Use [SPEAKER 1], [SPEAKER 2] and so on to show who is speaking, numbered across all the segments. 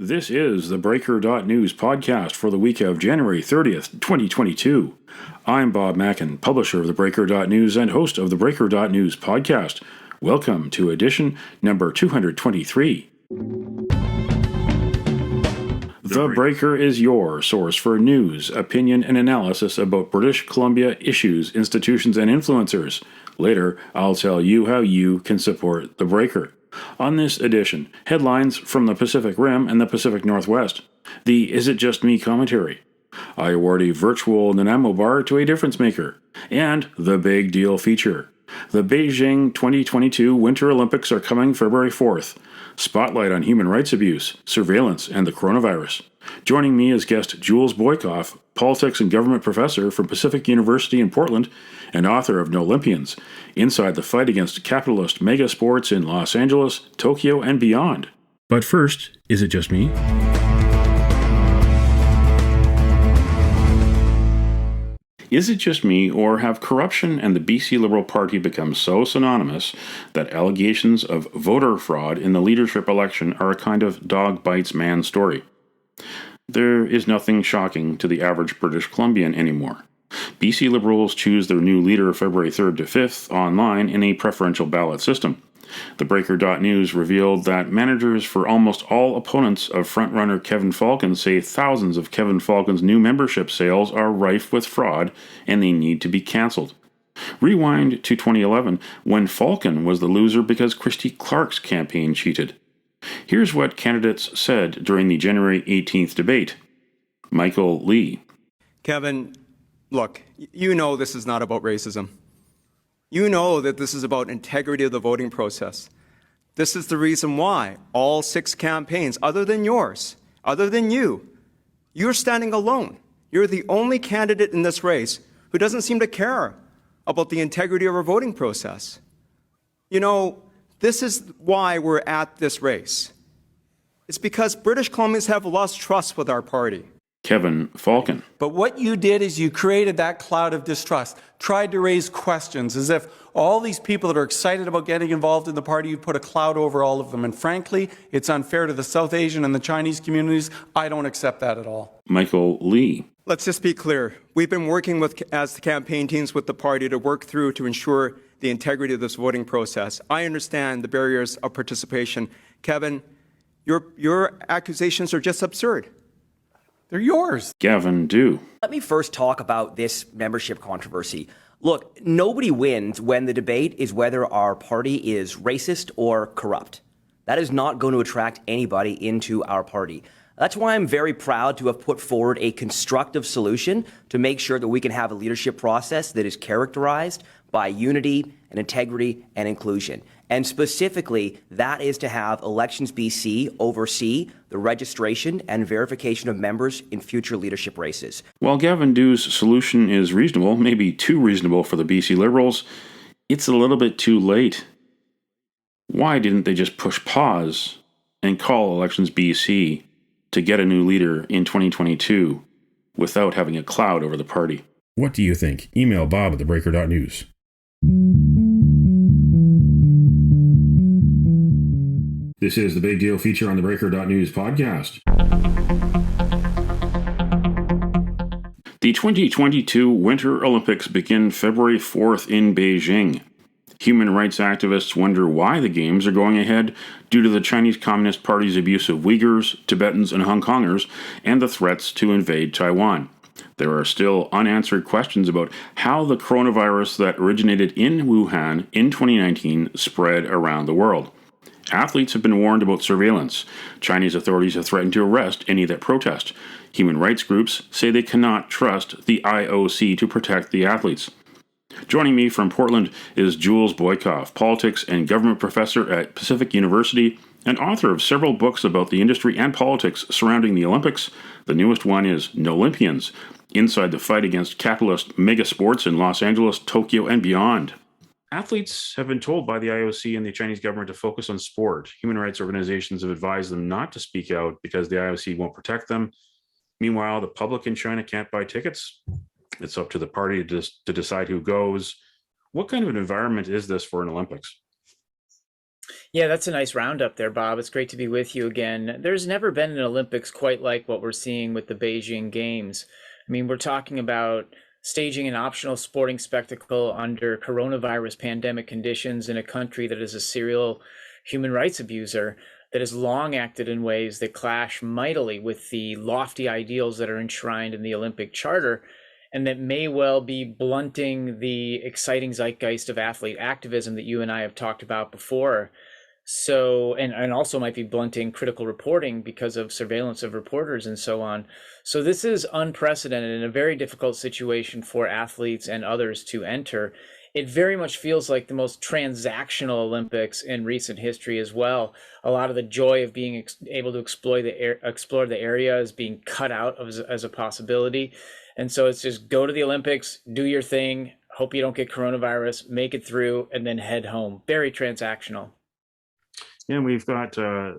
[SPEAKER 1] This is the TheBreaker.news Podcast for the week of January 30th, 2022. I'm Bob Mackin, publisher of TheBreaker.news and host of the TheBreaker.news Podcast. Welcome to edition number 223. The Breaker is your source for news, opinion, and analysis about British Columbia issues, institutions, and influencers. Later, I'll tell you how you can support The Breaker. On this edition, headlines from the Pacific Rim and the Pacific Northwest, the Is It Just Me commentary, I award a virtual Nanaimo bar to a difference maker, and the Big Deal feature. The Beijing 2022 Winter Olympics are coming February 4th. Spotlight on human rights abuse, surveillance, and the coronavirus. Joining me is guest Jules Bouziak, politics and government professor from Pacific University in Portland and author of No Olympians, Inside the Fight Against Capitalist Mega Sports in Los Angeles, Tokyo, and Beyond. But first, is it just me? Is it just me, or have corruption and the BC Liberal Party become so synonymous that allegations of voter fraud in the leadership election are a kind of dog bites man story? There is nothing shocking to the average British Columbian anymore. BC Liberals choose their new leader February 3rd to 5th online in a preferential ballot system. TheBreaker.news revealed that managers for almost all opponents of frontrunner Kevin Falcon say thousands of Kevin Falcon's new membership sales are rife with fraud and they need to be cancelled. Rewind to 2011, when Falcon was the loser because Christy Clark's campaign cheated. Here's what candidates said during the January 18th debate. Michael Lee.
[SPEAKER 2] Kevin, look, you know this is not about racism. You know that this is about integrity of the voting process. This is the reason why all 6 campaigns, other than yours, other than you, you're standing alone. You're the only candidate in this race who doesn't seem to care about the integrity of our voting process. You know, this is why we're at this race. It's because British Columbians have lost trust with our party.
[SPEAKER 1] Kevin Falcon.
[SPEAKER 3] But what you did is you created that cloud of distrust, tried to raise questions as if all these people that are excited about getting involved in the party, you put a cloud over all of them. And frankly, it's unfair to the South Asian and the Chinese communities. I don't accept that at all.
[SPEAKER 1] Michael Lee.
[SPEAKER 2] Let's just be clear. We've been working as the campaign teams with the party to work through to ensure the integrity of this voting process. I understand the barriers of participation. Kevin, your accusations are just absurd.
[SPEAKER 3] They're yours.
[SPEAKER 1] Gavin Dew.
[SPEAKER 4] Let me first talk about this membership controversy. Look, nobody wins when the debate is whether our party is racist or corrupt. That is not going to attract anybody into our party. That's why I'm very proud to have put forward a constructive solution to make sure that we can have a leadership process that is characterized by unity and integrity and inclusion. And specifically, that is to have Elections BC oversee the registration and verification of members in future leadership races.
[SPEAKER 1] While Gavin Dew's solution is reasonable, maybe too reasonable for the BC Liberals, it's a little bit too late. Why didn't they just push pause and call Elections BC to get a new leader in 2022 without having a cloud over the party? What do you think? Email Bob at TheBreaker.news. This is the Big Deal feature on the TheBreaker.news podcast. The 2022 Winter Olympics begin February 4th in Beijing. Human rights activists wonder why the Games are going ahead due to the Chinese Communist Party's abuse of Uyghurs, Tibetans, and Hong Kongers, and the threats to invade Taiwan. There are still unanswered questions about how the coronavirus that originated in Wuhan in 2019 spread around the world. Athletes have been warned about surveillance. Chinese authorities have threatened to arrest any that protest. Human rights groups say they cannot trust the IOC to protect the athletes. Joining me from Portland is Jules Bouziak, politics and government professor at Pacific University and author of several books about the industry and politics surrounding the Olympics. The newest one is No Olympians, Inside the Fight Against Capitalist Mega Sports in Los Angeles, Tokyo, and Beyond. Athletes have been told by the IOC and the Chinese government to focus on sport. Human rights organizations have advised them not to speak out because the IOC won't protect them. Meanwhile, the public in China can't buy tickets. It's up to the party to decide who goes. What kind of an environment is this for an Olympics?
[SPEAKER 5] Yeah, that's a nice roundup there, Bob. It's great to be with you again. There's never been an Olympics quite like what we're seeing with the Beijing Games. I mean, we're talking about staging an optional sporting spectacle under coronavirus pandemic conditions in a country that is a serial human rights abuser that has long acted in ways that clash mightily with the lofty ideals that are enshrined in the Olympic Charter, and that may well be blunting the exciting zeitgeist of athlete activism that you and I have talked about before. So, and also might be blunting critical reporting because of surveillance of reporters and so on. So this is unprecedented and a very difficult situation for athletes and others to enter. It very much feels like the most transactional Olympics in recent history as well. A lot of the joy of being able to explore the area is being cut out as a possibility. And so it's just go to the Olympics, do your thing, hope you don't get coronavirus, make it through, and then head home. Very transactional.
[SPEAKER 1] Yeah, we've got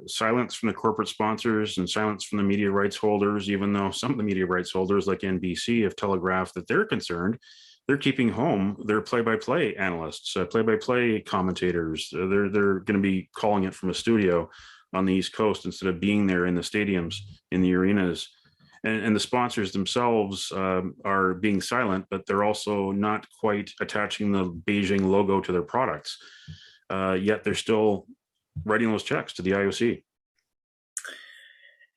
[SPEAKER 1] silence from the corporate sponsors and silence from the media rights holders, even though some of the media rights holders, like NBC, have telegraphed that they're concerned. They're keeping home their play-by-play analysts, play-by-play commentators. They're going to be calling it from a studio on the East Coast instead of being there in the stadiums, in the arenas. And the sponsors themselves are being silent, but they're also not quite attaching the Beijing logo to their products. Yet they're still writing those checks to the IOC.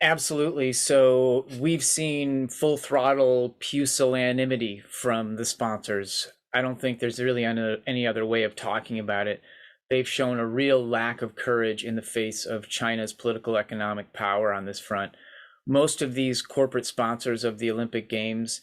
[SPEAKER 5] Absolutely. So we've seen full throttle pusillanimity from the sponsors. I don't think there's really any other way of talking about it. They've shown a real lack of courage in the face of China's political economic power on this front. Most of these corporate sponsors of the Olympic Games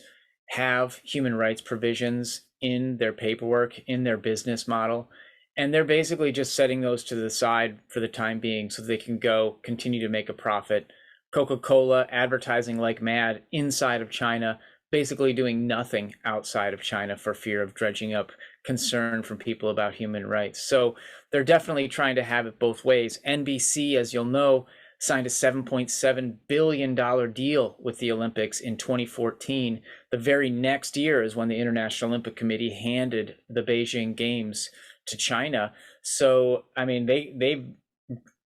[SPEAKER 5] have human rights provisions in their paperwork, in their business model. And they're basically just setting those to the side for the time being so they can go continue to make a profit. Coca-Cola advertising like mad inside of China, basically doing nothing outside of China for fear of dredging up concern from people about human rights. So they're definitely trying to have it both ways. NBC, as you'll know, signed a $7.7 billion deal with the Olympics in 2014. The very next year is when the International Olympic Committee handed the Beijing Games to China. So, I mean, they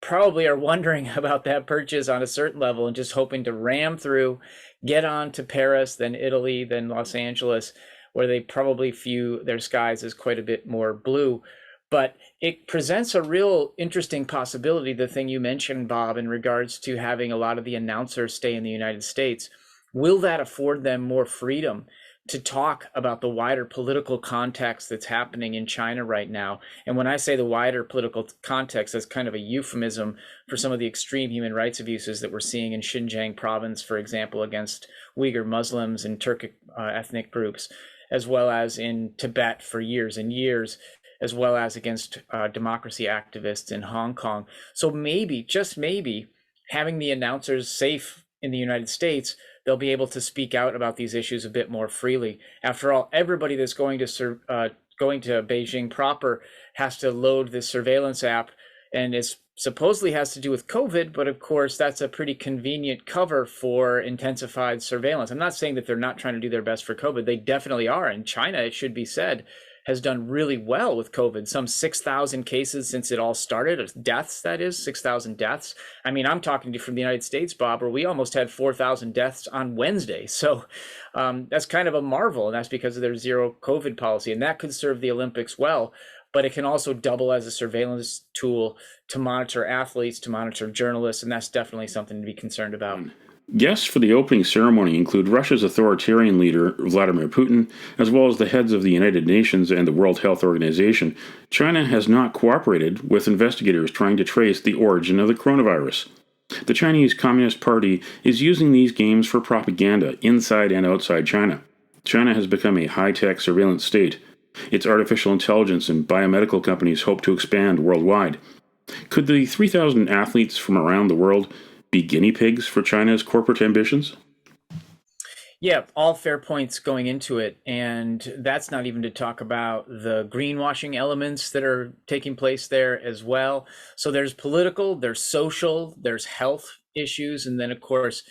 [SPEAKER 5] probably are wondering about that purchase on a certain level and just hoping to ram through, get on to Paris, then Italy, then Los Angeles, where they probably view their skies as quite a bit more blue. But it presents a real interesting possibility, the thing you mentioned, Bob, in regards to having a lot of the announcers stay in the United States. Will that afford them more freedom to talk about the wider political context that's happening in China right now? And when I say the wider political context, that's kind of a euphemism for some of the extreme human rights abuses that we're seeing in Xinjiang province, for example, against Uyghur Muslims and Turkic ethnic groups, as well as in Tibet for years and years, as well as against democracy activists in Hong Kong. So maybe, just maybe, having the announcers safe in the United States, they'll be able to speak out about these issues a bit more freely. After all, everybody that's going to Beijing proper has to load this surveillance app, and it supposedly has to do with COVID, but of course that's a pretty convenient cover for intensified surveillance. I'm not saying that they're not trying to do their best for COVID. They definitely are. And China, it should be said, has done really well with COVID. Some 6,000 cases since it all started, deaths, that is, 6,000 deaths. I mean, I'm talking to you from the United States, Bob, where we almost had 4,000 deaths on Wednesday. So that's kind of a marvel, and that's because of their zero COVID policy. And that could serve the Olympics well, but it can also double as a surveillance tool to monitor athletes, to monitor journalists, and that's definitely something to be concerned about.
[SPEAKER 1] Guests for the opening ceremony include Russia's authoritarian leader, Vladimir Putin, as well as the heads of the United Nations and the World Health Organization. China has not cooperated with investigators trying to trace the origin of the coronavirus. The Chinese Communist Party is using these games for propaganda inside and outside China. China has become a high-tech surveillance state. Its artificial intelligence and biomedical companies hope to expand worldwide. Could the 3,000 athletes from around the world be guinea pigs for China's corporate ambitions?
[SPEAKER 5] Yeah, all fair points going into it. And that's not even to talk about the greenwashing elements that are taking place there as well. So there's political, there's social, there's health issues. And then, of course,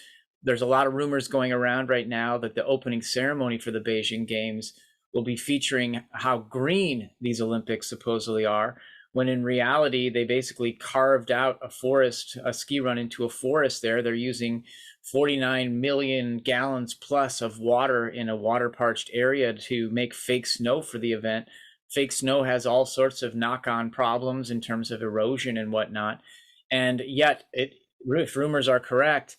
[SPEAKER 5] there's a lot of rumors going around right now that the opening ceremony for the Beijing Games will be featuring how green these Olympics supposedly are, when in reality, they basically carved out a forest, a ski run into a forest there. They're using 49 million gallons plus of water in a water parched area to make fake snow for the event. Fake snow has all sorts of knock-on problems in terms of erosion and whatnot. And yet, if rumors are correct,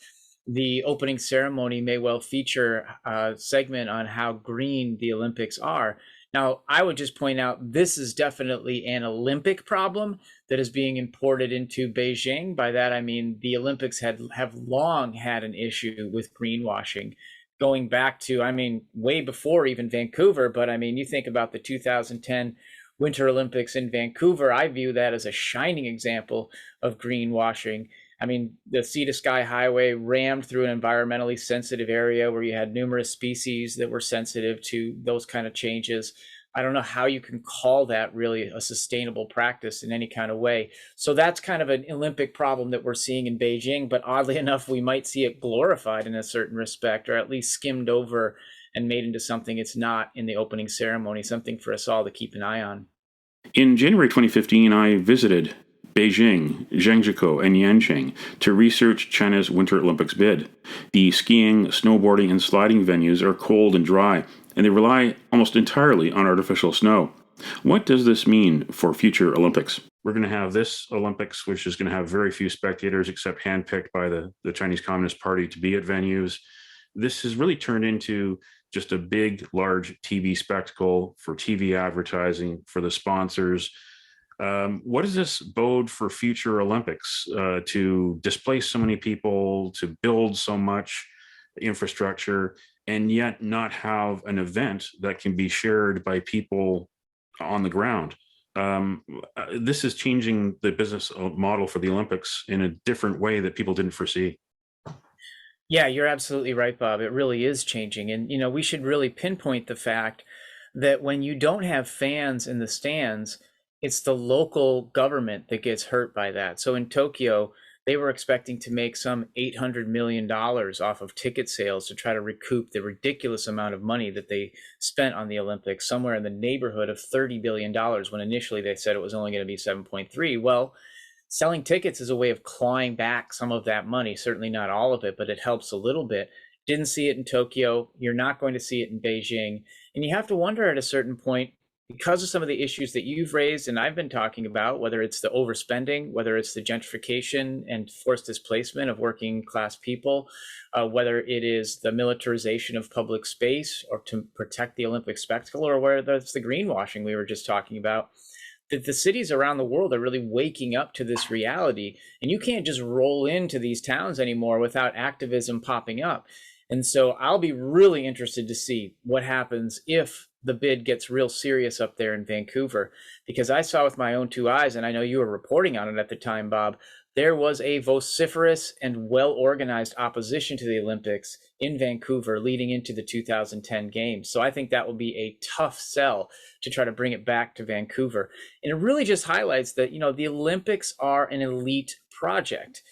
[SPEAKER 5] the opening ceremony may well feature a segment on how green the Olympics are. Now, I would just point out this is definitely an Olympic problem that is being imported into Beijing. By that, I mean the Olympics have long had an issue with greenwashing, going back to, I mean, way before even Vancouver. But I mean, you think about the 2010 Winter Olympics in Vancouver, I view that as a shining example of greenwashing. I mean, the Sea to Sky Highway rammed through an environmentally sensitive area where you had numerous species that were sensitive to those kind of changes. I don't know how you can call that really a sustainable practice in any kind of way. So that's kind of an Olympic problem that we're seeing in Beijing, but oddly enough, we might see it glorified in a certain respect, or at least skimmed over and made into something it's not in the opening ceremony, something for us all to keep an eye on.
[SPEAKER 1] In January 2015, I visited Beijing, Zhangjiakou, and Yancheng to research China's Winter Olympics bid. The skiing, snowboarding, and sliding venues are cold and dry, and they rely almost entirely on artificial snow. What does this mean for future Olympics? We're going to have this Olympics, which is going to have very few spectators except handpicked by the Chinese Communist Party to be at venues. This has really turned into just a big, large TV spectacle for TV advertising, for the sponsors. What does this bode for future Olympics, to displace so many people, to build so much infrastructure, and yet not have an event that can be shared by people on the ground? This is changing the business model for the Olympics in a different way that people didn't foresee.
[SPEAKER 5] Yeah, you're absolutely right, Bob. It really is changing. And, you know, we should really pinpoint the fact that when you don't have fans in the stands, it's the local government that gets hurt by that. So in Tokyo, they were expecting to make some $800 million off of ticket sales to try to recoup the ridiculous amount of money that they spent on the Olympics, somewhere in the neighborhood of $30 billion, when initially they said it was only going to be 7.3. Well, selling tickets is a way of clawing back some of that money, certainly not all of it, but it helps a little bit. Didn't see it in Tokyo. You're not going to see it in Beijing. And you have to wonder at a certain point, because of some of the issues that you've raised and I've been talking about, whether it's the overspending, whether it's the gentrification and forced displacement of working class people, whether it is the militarization of public space or to protect the Olympic spectacle, or whether it's the greenwashing we were just talking about, that the cities around the world are really waking up to this reality. And you can't just roll into these towns anymore without activism popping up. And so I'll be really interested to see what happens if the bid gets real serious up there in Vancouver, because I saw with my own two eyes, and I know you were reporting on it at the time, Bob, there was a vociferous and well-organized opposition to the Olympics in Vancouver leading into the 2010 games. So I think that will be a tough sell to try to bring it back to Vancouver. And it really just highlights that, you know, the Olympics are an elite project.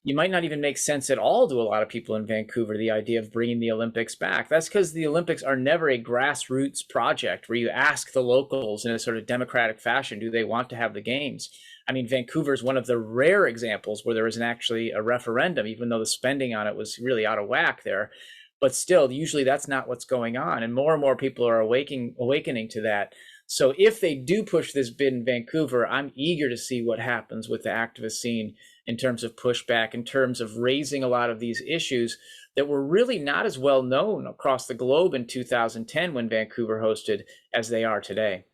[SPEAKER 5] You might not even make sense at all to a lot of people in Vancouver, the idea of bringing the Olympics back. That's because the Olympics are never a grassroots project where you ask the locals in a sort of democratic fashion, do they want to have the games? I mean, Vancouver is one of the rare examples where there isn't actually a referendum, even though the spending on it was really out of whack there. But still, usually that's not what's going on. And more people are awakening to that. So if they do push this bid in Vancouver, I'm eager to see what happens with the activist scene in terms of pushback, in terms of raising a lot of these issues that were really not as well known across the globe in 2010 when Vancouver hosted as they are today.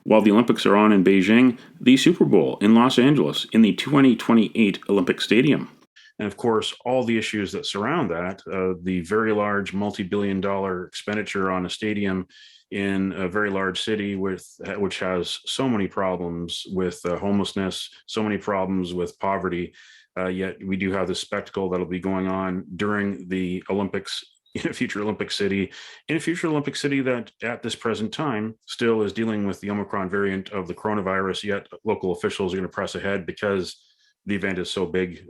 [SPEAKER 1] While the Olympics are on in Beijing, the Super Bowl in Los Angeles in the 2028 Olympic Stadium. And of course, all the issues that surround that, the very large multi-billion-dollar expenditure on a stadium in a very large city which has so many problems with homelessness, so many problems with poverty, yet we do have this spectacle that'll be going on during the Olympics in a future Olympic city, that at this present time still is dealing with the Omicron variant of the coronavirus, yet local officials are going to press ahead because the event is so big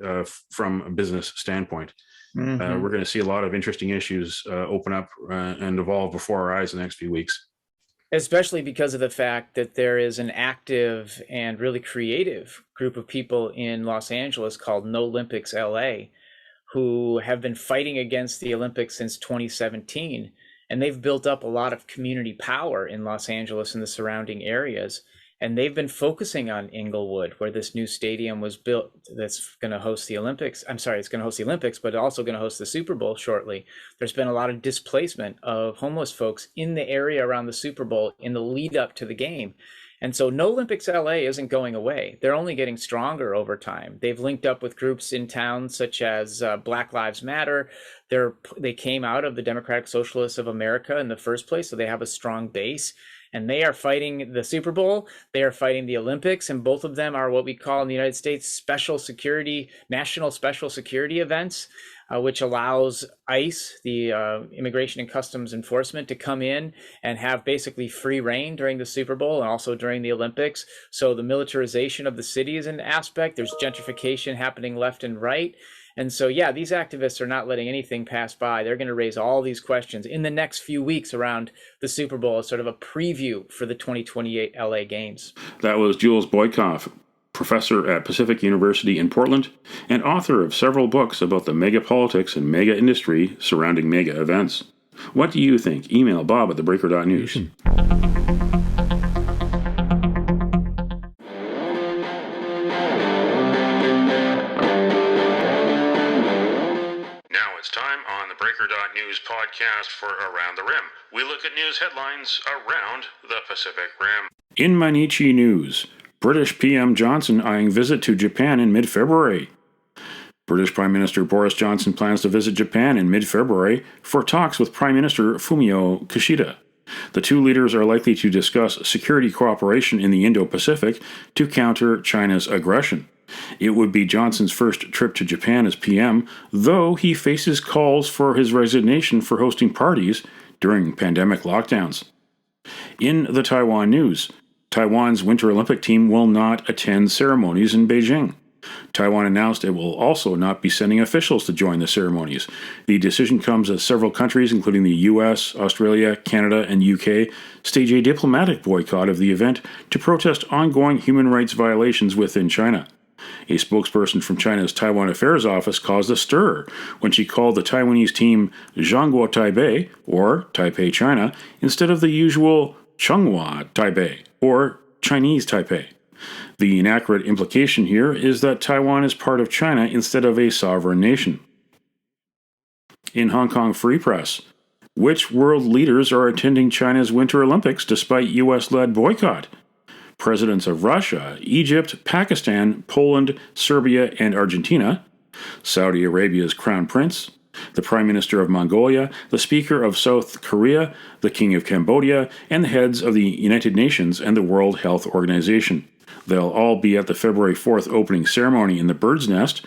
[SPEAKER 1] from a business standpoint. Mm-hmm. We're going to see a lot of interesting issues open up and evolve before our eyes in the next few weeks.
[SPEAKER 5] especially because of the fact that there is an active and really creative group of people in Los Angeles called No Olympics LA, who have been fighting against the Olympics since 2017. And they've built up a lot of community power in Los Angeles and the surrounding areas. And they've been focusing on Inglewood, where this new stadium was built that's going to host the Olympics. I'm sorry, it's going to host the Olympics, but also going to host the Super Bowl shortly. There's been a lot of displacement of homeless folks in the area around the Super Bowl in the lead up to the game. And so No Olympics LA isn't going away. They're only getting stronger over time. They've linked up with groups in town such as Black Lives Matter. They came out of the Democratic Socialists of America in the first place, so they have a strong base. And they are fighting the Super Bowl, they are fighting the Olympics, and both of them are what we call in the United States national special security events, which allows ICE, the Immigration and Customs Enforcement, to come in and have basically free reign during the Super Bowl and also during the Olympics. So the militarization of the city is an aspect. There's gentrification happening left and right. And so, yeah, these activists are not letting anything pass by. They're going to raise all these questions in the next few weeks around the Super Bowl as sort of a preview for the 2028 LA Games.
[SPEAKER 1] That was Jules Boykoff, professor at Pacific University in Portland and author of several books about the mega politics and mega industry surrounding mega events. What do you think? Email Bob at TheBreaker.news. Time on the Breaker.news podcast for Around the Rim. We look at news headlines around the Pacific Rim. In Mainichi news, British PM Johnson eyeing visit to Japan in mid-February. British Prime Minister Boris Johnson plans to visit Japan in mid-February for talks with Prime Minister Fumio Kishida. The two leaders are likely to discuss security cooperation in the Indo-Pacific to counter China's aggression. It would be Johnson's first trip to Japan as PM, though he faces calls for his resignation for hosting parties during pandemic lockdowns. In the Taiwan news, Taiwan's Winter Olympic team will not attend ceremonies in Beijing. Taiwan announced it will also not be sending officials to join the ceremonies. The decision comes as several countries, including the US, Australia, Canada, and UK, stage a diplomatic boycott of the event to protest ongoing human rights violations within China. A spokesperson from China's Taiwan Affairs Office caused a stir when she called the Taiwanese team Zhangguo Taipei, or Taipei China, instead of the usual Changhua Taipei, or Chinese Taipei. The inaccurate implication here is that Taiwan is part of China instead of a sovereign nation. In Hong Kong Free Press, which world leaders are attending China's Winter Olympics despite US-led boycott? Presidents of Russia, Egypt, Pakistan, Poland, Serbia, and Argentina, Saudi Arabia's Crown Prince, the Prime Minister of Mongolia, the Speaker of South Korea, the King of Cambodia, and the heads of the United Nations and the World Health Organization. They'll all be at the February 4th opening ceremony in the Bird's Nest.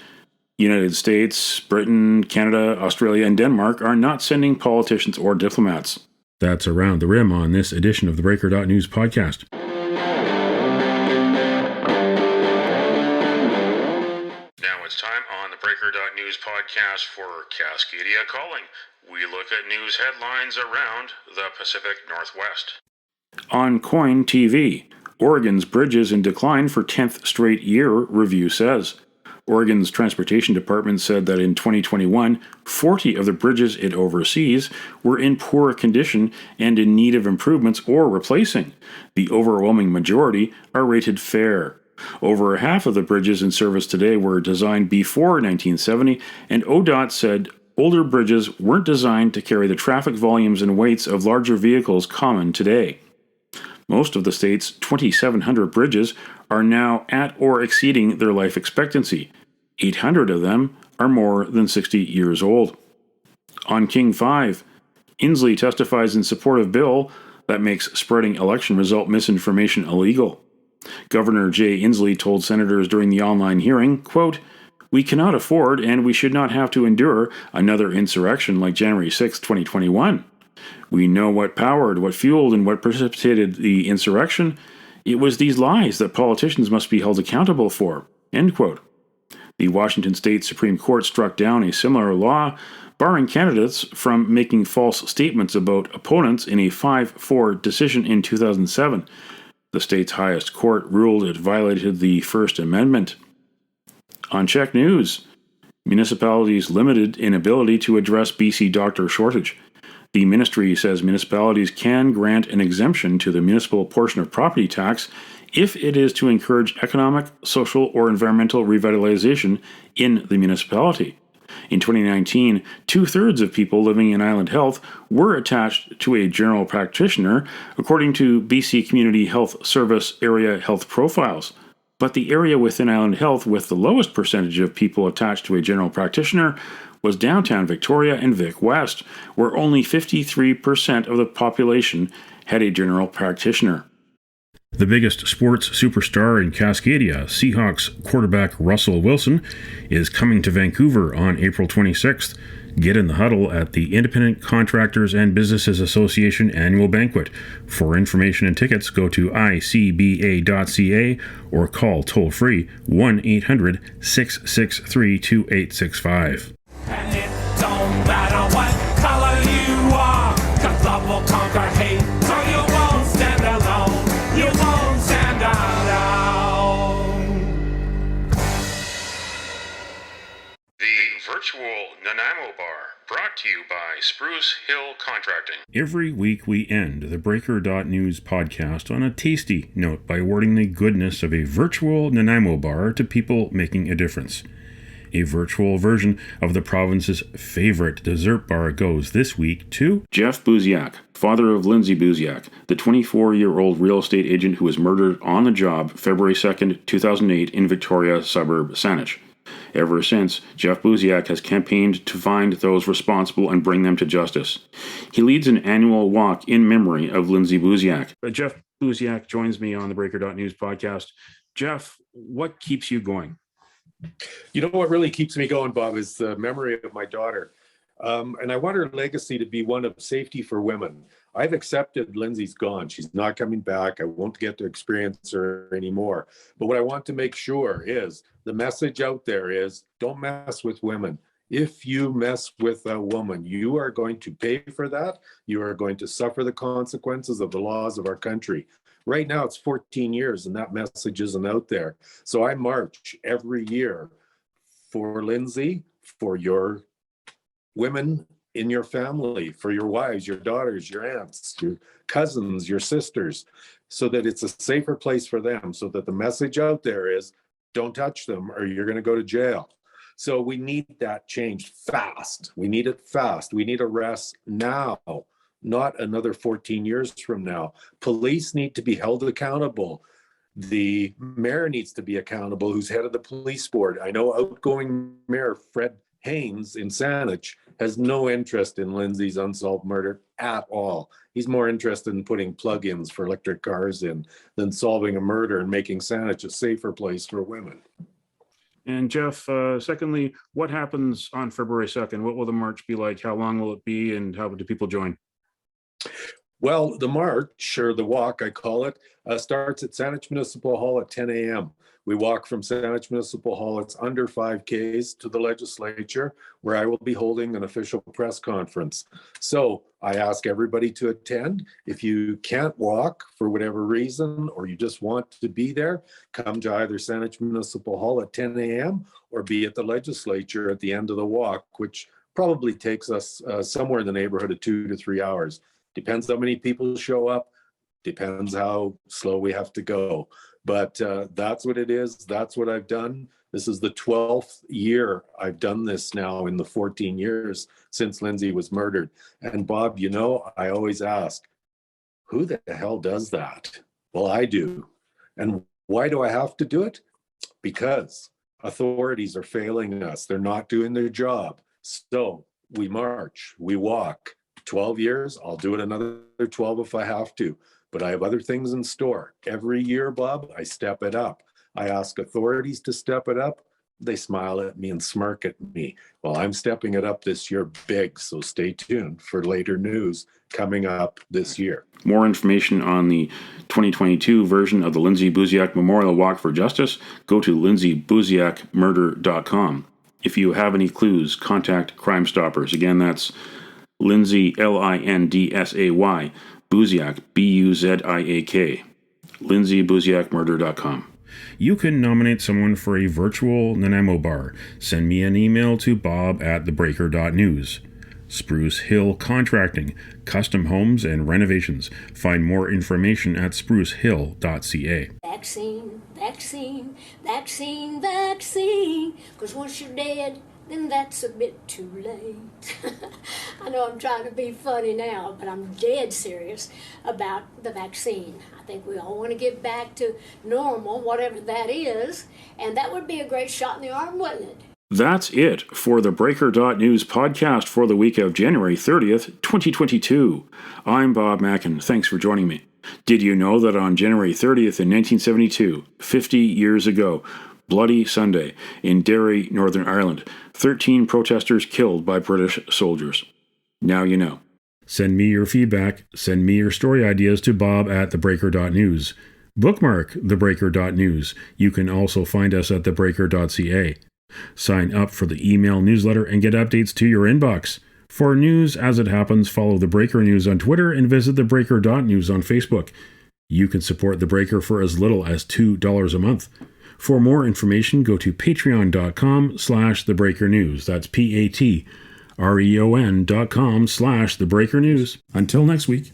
[SPEAKER 1] United States, Britain, Canada, Australia, and Denmark are not sending politicians or diplomats. That's Around the Rim on this edition of the Breaker.news podcast. Now it's time on the Breaker.news podcast for Cascadia Calling. We look at news headlines around the Pacific Northwest. On Coin TV, Oregon's bridges in decline for 10th straight year, review says. Oregon's Transportation Department said that in 2021, 40 of the bridges it oversees were in poor condition and in need of improvements or replacing. The overwhelming majority are rated fair. Over half of the bridges in service today were designed before 1970, and ODOT said older bridges weren't designed to carry the traffic volumes and weights of larger vehicles common today. Most of the state's 2,700 bridges are now at or exceeding their life expectancy. 800 of them are more than 60 years old. On King 5, Inslee testifies in support of bill that makes spreading election result misinformation illegal. Governor Jay Inslee told senators during the online hearing, quote, "We cannot afford and we should not have to endure another insurrection like January 6, 2021. We know what powered, what fueled, and what precipitated the insurrection. It was these lies that politicians must be held accountable for." End quote. The Washington State Supreme Court struck down a similar law, barring candidates from making false statements about opponents in a 5-4 decision in 2007. The state's highest court ruled it violated the First Amendment. On Check News, municipalities' limited inability to address BC doctor shortage. The ministry says municipalities can grant an exemption to the municipal portion of property tax if it is to encourage economic, social, or environmental revitalization in the municipality. In 2019, 2/3 of people living in Island Health were attached to a general practitioner, according to BC Community Health Service area health profiles. But the area within Island Health with the lowest percentage of people attached to a general practitioner was downtown Victoria and Vic West, where only 53% of the population had a general practitioner. The biggest sports superstar in Cascadia, Seahawks quarterback Russell Wilson, is coming to Vancouver on April 26th. Get in the huddle at the Independent Contractors and Businesses Association annual banquet. For information and tickets, go to icba.ca or call toll-free 1-800-663-2865.
[SPEAKER 6] And it don't matter what color you are, 'cause love will conquer hate, so you won't stand alone, you won't stand alone.
[SPEAKER 1] The virtual Nanaimo Bar, brought to you by Spruce Hill Contracting. Every week we end the TheBreaker.news Podcast on a tasty note by awarding the goodness of a virtual Nanaimo Bar to people making a difference. A virtual version of the province's favorite dessert bar goes this week to Jeff Bouziak, father of Lindsay Bouziak, the 24-year-old real estate agent who was murdered on the job February 2nd, 2008 in Victoria suburb Saanich. Ever since, Jeff Bouziak has campaigned to find those responsible and bring them to justice. He leads an annual walk in memory of Lindsay Bouziak. Jeff Bouziak joins me on the Breaker.news podcast. Jeff, what keeps you going?
[SPEAKER 7] You know what really keeps me going, Bob, is the memory of my daughter. And I want her legacy to be one of safety for women. I've accepted Lindsay's gone. She's not coming back. I won't get to experience her anymore. But what I want to make sure is the message out there is don't mess with women. If you mess with a woman, you are going to pay for that. You are going to suffer the consequences of the laws of our country. Right now, it's 14 years and that message isn't out there. So I march every year for Lindsay, for your women in your family, for your wives, your daughters, your aunts, your cousins, your sisters, so that it's a safer place for them, so that the message out there is don't touch them or you're going to go to jail. So we need that change fast. We need it fast. We need arrests now, not another 14 years from now. Police need to be held accountable. The mayor needs to be accountable, who's head of the police board. I know outgoing Mayor Fred Haynes in Saanich has no interest in Lindsay's unsolved murder at all. He's more interested in putting plug-ins for electric cars in than solving a murder and making Saanich a safer place for women.
[SPEAKER 1] And Jeff, secondly, what happens on February 2nd? What will the march be like? How long will it be? And how do people join?
[SPEAKER 7] Well, the march, or the walk, I call it, starts at Saanich Municipal Hall at 10 a.m. We walk from Saanich Municipal Hall, it's under 5 Ks, to the legislature, where I will be holding an official press conference. So I ask everybody to attend. If you can't walk for whatever reason, or you just want to be there, come to either Saanich Municipal Hall at 10 a.m. or be at the legislature at the end of the walk, which probably takes us somewhere in the neighborhood of 2 to 3 hours. Depends how many people show up, depends how slow we have to go. But that's what it is. That's what I've done. This is the 12th year I've done this now in the 14 years since Lindsay was murdered. And Bob, you know, I always ask, who the hell does that? Well, I do. And why do I have to do it? Because authorities are failing us. They're not doing their job. So we march, we walk. 12 years, I'll do it another 12 if I have to. But I have other things in store. Every year, Bob, I step it up. I ask authorities to step it up. They smile at me and smirk at me. Well, I'm stepping it up this year big, so stay tuned for later news coming up this year.
[SPEAKER 1] More information on the 2022 version of the Lindsay Bouziak Memorial Walk for Justice, go to lindsaybouziakmurder.com. If you have any clues, contact Crime Stoppers. Again, that's Lindsay, Lindsay, Bouziak, Buziak, LindsayBouziakMurder.com. You can nominate someone for a virtual Nanaimo bar. Send me an email to bob@TheBreaker.news. Spruce Hill Contracting, custom homes and renovations. Find more information at sprucehill.ca.
[SPEAKER 8] Vaccine, vaccine, vaccine, vaccine. Because once you're dead, then that's a bit too late. I know I'm trying to be funny now, but I'm dead serious about the vaccine. I think we all want to get back to normal, whatever that is, and that would be a great shot in the arm, wouldn't it?
[SPEAKER 1] That's it for the Breaker.news podcast for the week of January 30th, 2022. I'm Bob Mackin. Thanks for joining me. Did you know that on January 30th in 1972, 50 years ago, Bloody Sunday, in Derry, Northern Ireland, 13 protesters killed by British soldiers? Now you know. Send me your feedback. Send me your story ideas to bob@TheBreaker.news. Bookmark TheBreaker.news. You can also find us at TheBreaker.ca. Sign up for the email newsletter and get updates to your inbox. For news as it happens, follow The Breaker News on Twitter and visit TheBreaker.news on Facebook. You can support The Breaker for as little as $2 a month. For more information, go to patreon.com/TheBreakerNews. That's patreon.com/TheBreakerNews. Until next week.